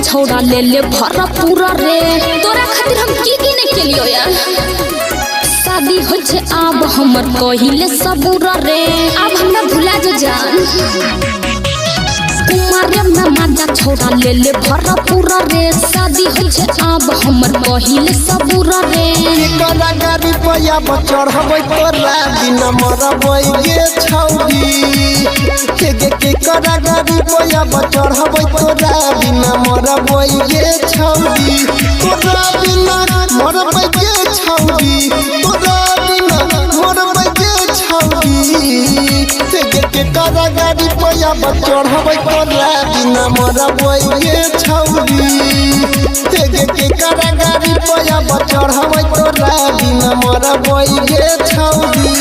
छौड़ा ले ले भरा पूरा रे तोरा खातिर हम की नहीं केलियो यार शादी हो छे अब हमर कहिले सबूरा रे अब हमरा भुला जो जान कुमारे में माजा छौड़ा ले ले भरा पूरा रे शादी हो छे अब हमर कहिले सबूरा रे करा गाड़ी पया बचड़ हबै तोरा बिना मरबै गे छौड़ी के करा गाड़ी पया बचड़ हबै तोरा बिना मरबै गे छौड़ी तोरा बिना मरबै गे छौड़ी तोरा बिना मरबै गे छौड़ी के करा गाड़ी पया बचड़ हबै तोरा बिना मरबै गे छौड़ी के करा गाड़ी पया बचड़ हबै तोरा बिना मरबै गे छौड़ी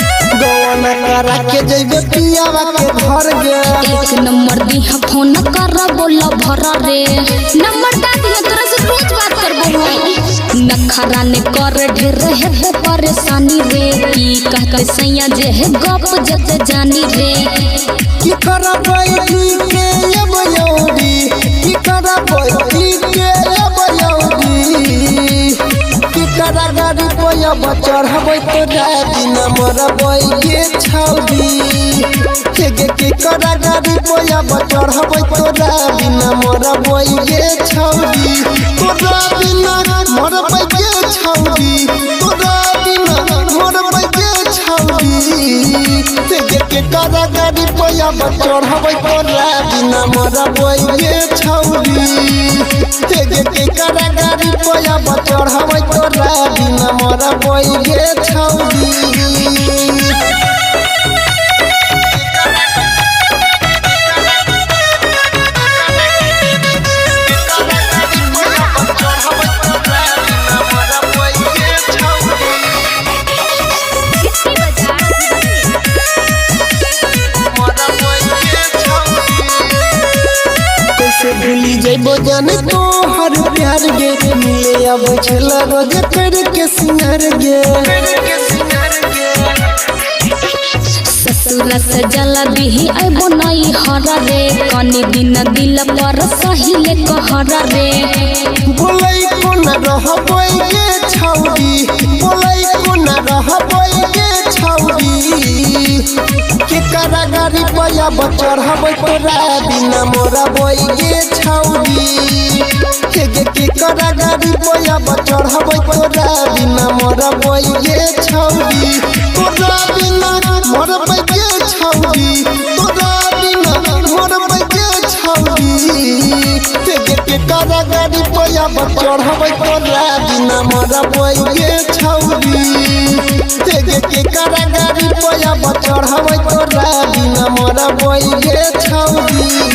करा के जइबे पियावा के घर गे एक नंबर दिहा फोन कर बोला भरा रे नंबर दा दिया तोरा से रोज बात करबो नखरा ने कर ढेर है परेशानी रे की कहते सैया जे है गप जते जानी रे की करबै के अब यौड़ी की करबै के अब यौड़ी की करा गाड़ी पया बचड़ हबै तोरा बिना मरबै गे छौड़ी के करा गाड़ी पया बचड़ हबै तोरा बिना मरबै गे छौड़ी तोरा बिना मरबै गे छौड़ी तोरा बिना मरबै गे छौड़ी के करा गाड़ी पया बचड़ हबै तोरा बिना मरबै गे छौड़ी के करा गाड़ी पया बचड़ हबै तोरा बिना मरबै गे छौड़ी भूली जइबो जाने तोहर प्यार गे मिले अब छला रोज करके सिंगार गे ससुर से जला दिही आइबो नई हरा रे कनी दिन दिल पर सहिले कहरा रे बोलै कोन रहबै गे छौड़ी बोलै कोन रहबै गे छौड़ी के करा गाड़ी पया बचड़ हबै तोरा बिना मरबै गे छौड़ी के करा गाड़ी पया बचड़ हबै तोरा बिना मरबै गे छौड़ी तोरा बिना मरबै गे छौड़ी तोरा बिना मरबै गे छौड़ी के करा गाड़ी पया बचड़ हबै तोरा बिना मरबै गे छौड़ी के करा गाड़ी पया बचड़ हबै तोरा बिना मरबै गे छौड़ी।